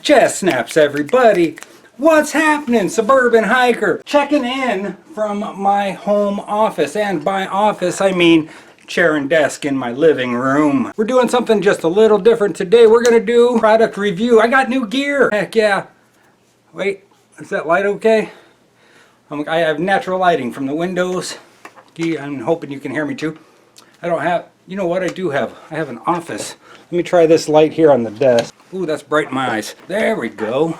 Chest snaps, everybody. What's happening? Suburban Hiker checking in from my home office, and by office I mean chair and desk in my living room. We're doing something just a little different today. We're gonna do product review. I got new gear. Heck yeah. Wait, is that light okay? I have natural lighting from the windows. I'm hoping you can hear me too. I don't have, you know what I do have? I have an office. Let me try this light here on the desk. Ooh, that's bright in my eyes. There we go.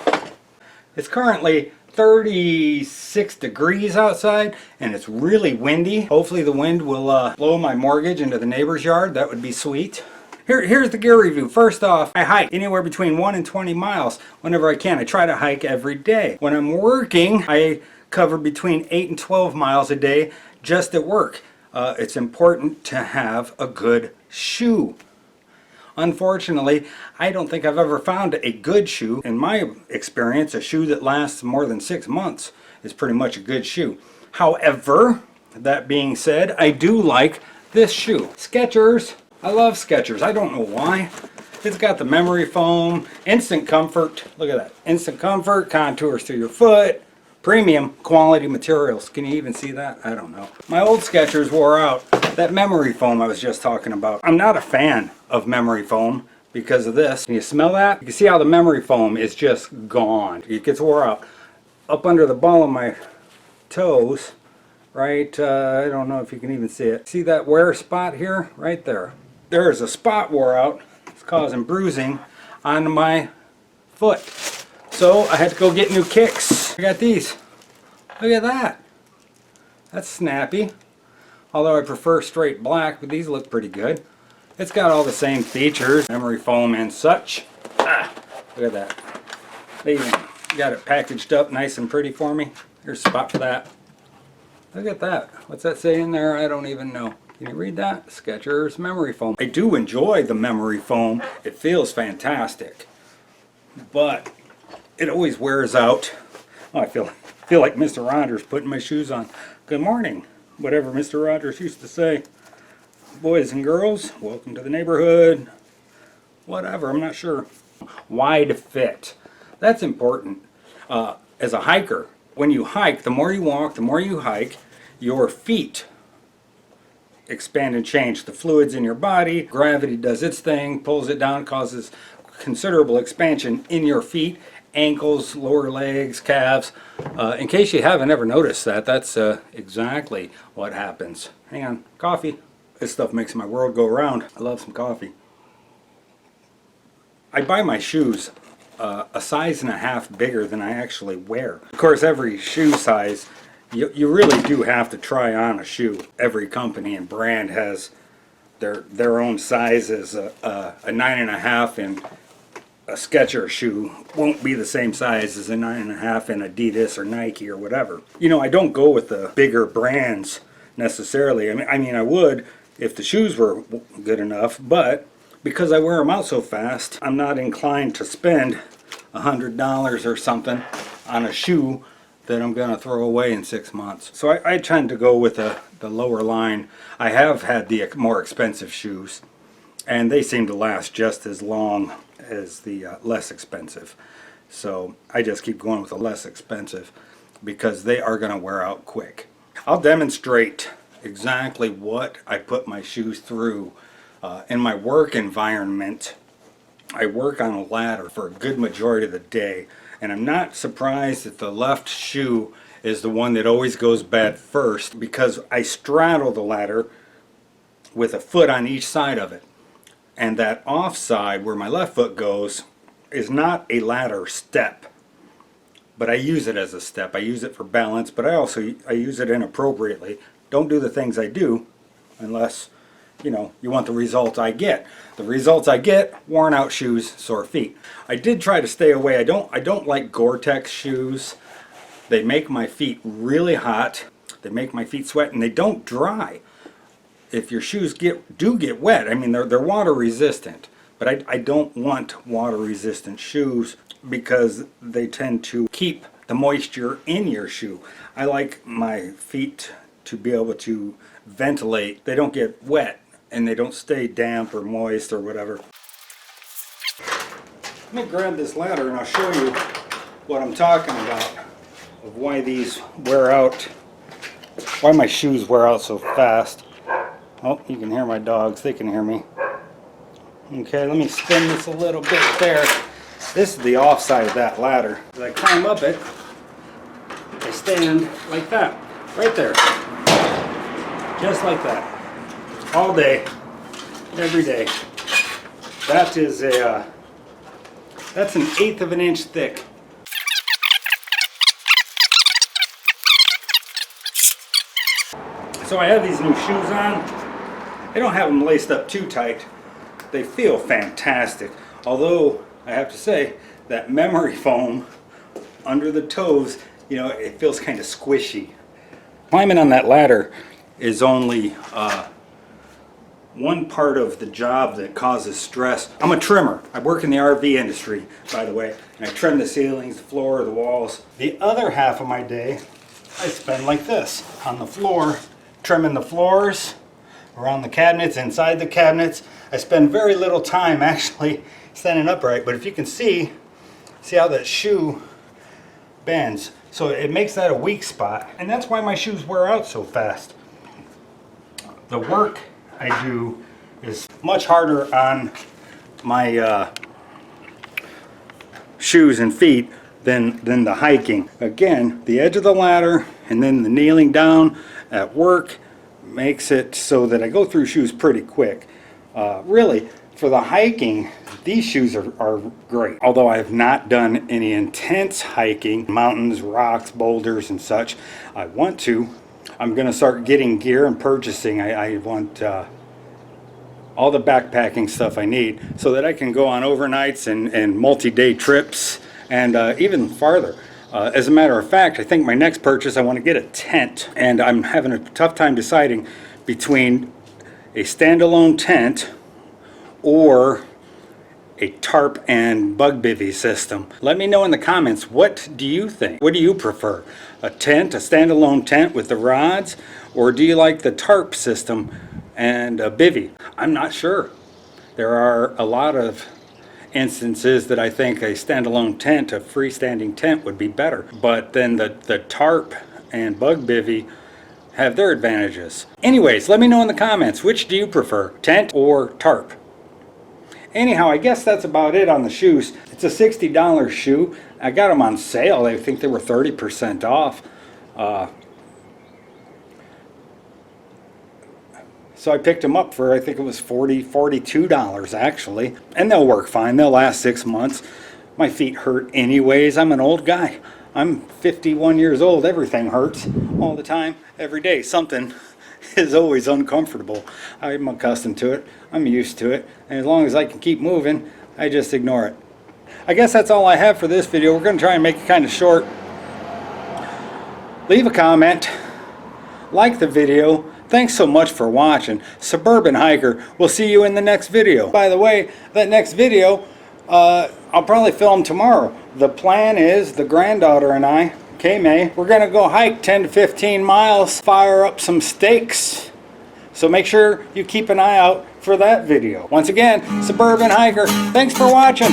It's currently 36 degrees outside and it's really windy. Hopefully the wind will blow my mortgage into the neighbor's yard. That would be sweet. Here's the gear review. First off, I hike anywhere between 1 and 20 miles whenever I can. I try to hike every day. When I'm working, I cover between 8 and 12 miles a day just at work. It's important to have a good shoe. Unfortunately, I don't think I've ever found a good shoe. In my experience, a shoe that lasts more than 6 months is pretty much a good shoe. However, that being said, I do like this shoe. Skechers. I love Skechers. I don't know why. It's got the memory foam, instant comfort. Look at that. Instant comfort, contours to your foot. Premium quality materials. Can you even see that? I don't know. My old Skechers wore out. That memory foam I was just talking about. I'm not a fan of memory foam because of this. Can you smell that? You can see how the memory foam is just gone. It gets wore out. Up under the ball of my toes, right? I don't know if you can even see it. See that wear spot here? Right there. There is a spot wore out. It's causing bruising on my foot. So I had to go get new kicks. I got these. Look at that. That's snappy. Although I prefer straight black, but these look pretty good. It's got all the same features, memory foam and such. Look at that. They even got it packaged up nice and pretty for me. Here's a spot for that. Look at that. What's that say in there? I don't even know. Can you read that? Skechers memory foam. I do enjoy the memory foam. It feels fantastic. But it always wears out. Oh, I feel like Mr. Rogers putting my shoes on. Good morning. Whatever Mr. Rogers used to say. Boys and girls, welcome to the neighborhood. Whatever, I'm not sure. Wide fit. That's important. As a hiker, when you hike, the more you walk, the more you hike, your feet expand and change. The fluids in your body, gravity does its thing, pulls it down, causes considerable expansion in your feet, ankles, lower legs, calves. In case you haven't ever noticed that, that's exactly what happens. Hang on, coffee. This stuff makes my world go round. I love some coffee. I buy my shoes a size and a half bigger than I actually wear. Of course, every shoe size, you really do have to try on a shoe. Every company and brand has their own sizes. A 9.5 in a Skechers shoe won't be the same size as a 9.5 in Adidas or Nike or whatever. You know, I don't go with the bigger brands necessarily. I mean, I would if the shoes were good enough, but because I wear them out so fast, I'm not inclined to spend $100 or something on a shoe that I'm going to throw away in 6 months. So I tend to go with the lower line. I have had the more expensive shoes, and they seem to last just as long as the less expensive. So I just keep going with the less expensive because they are going to wear out quick. I'll demonstrate exactly what I put my shoes through in my work environment. I work on a ladder for a good majority of the day, and I'm not surprised that the left shoe is the one that always goes bad first because I straddle the ladder with a foot on each side of it. And that off side where my left foot goes is not a ladder step, but I use it as a step. I use it for balance, but I use it inappropriately. Don't do the things I do unless, you know, you want the results I get. The results I get, worn out shoes, sore feet. I did try to stay away. I don't like Gore-Tex shoes. They make my feet really hot. They make my feet sweat, and they don't dry. If your shoes do get wet, I mean, they're water resistant, but I don't want water resistant shoes because they tend to keep the moisture in your shoe. I like my feet to be able to ventilate. They don't get wet and they don't stay damp or moist or whatever. Let me grab this ladder and I'll show you what I'm talking about, of why these wear out, why my shoes wear out so fast. Oh, you can hear my dogs, they can hear me. Okay, let me spin this a little bit there. This is the off side of that ladder. As I climb up it, I stand like that, right there. Just like that. All day, every day. That is that's an 1/8 of an inch thick. So I have these new shoes on. I don't have them laced up too tight. They feel fantastic. Although, I have to say, that memory foam under the toes, you know, it feels kind of squishy. Climbing on that ladder is only one part of the job that causes stress. I'm a trimmer. I work in the RV industry, by the way, and I trim the ceilings, the floor, the walls. The other half of my day, I spend like this, on the floor, trimming the floors, around the cabinets, inside the cabinets. I spend very little time actually standing upright, but if you can see how that shoe bends. So it makes that a weak spot, and that's why my shoes wear out so fast. The work I do is much harder on my shoes and feet than the hiking. Again, the edge of the ladder and then the kneeling down at work makes it so that I go through shoes pretty quick. Really, for the hiking, these shoes are great. Although I have not done any intense hiking, mountains, rocks, boulders and such, I want to. I'm going to start getting gear and purchasing. I want all the backpacking stuff I need so that I can go on overnights and multi-day trips and even farther. As a matter of fact, I think my next purchase, I want to get a tent, and I'm having a tough time deciding between a standalone tent or a tarp and bug bivvy system. Let me know in the comments, what do you think? What do you prefer? A tent, a standalone tent with the rods, or do you like the tarp system and a bivvy? I'm not sure. There are a lot of instances that I think a standalone tent, a freestanding tent, would be better. But then the tarp and bug bivvy have their advantages. Anyways, let me know in the comments, which do you prefer, tent or tarp? Anyhow, I guess that's about it on the shoes. It's a $60 shoe. I got them on sale. I think they were 30% off. So I picked them up for, I think it was $42 actually. And they'll work fine. They'll last 6 months. My feet hurt anyways. I'm an old guy. I'm 51 years old. Everything hurts all the time, every day. Something is always uncomfortable. I'm accustomed to it. I'm used to it. And as long as I can keep moving, I just ignore it. I guess that's all I have for this video. We're going to try and make it kind of short. Leave a comment. Like the video. Thanks so much for watching. Suburban Hiker. We'll see you in the next video. By the way, that next video, I'll probably film tomorrow. The plan is, the granddaughter and I, K-May, we're going to go hike 10 to 15 miles, fire up some steaks. So make sure you keep an eye out for that video. Once again, Suburban Hiker, thanks for watching.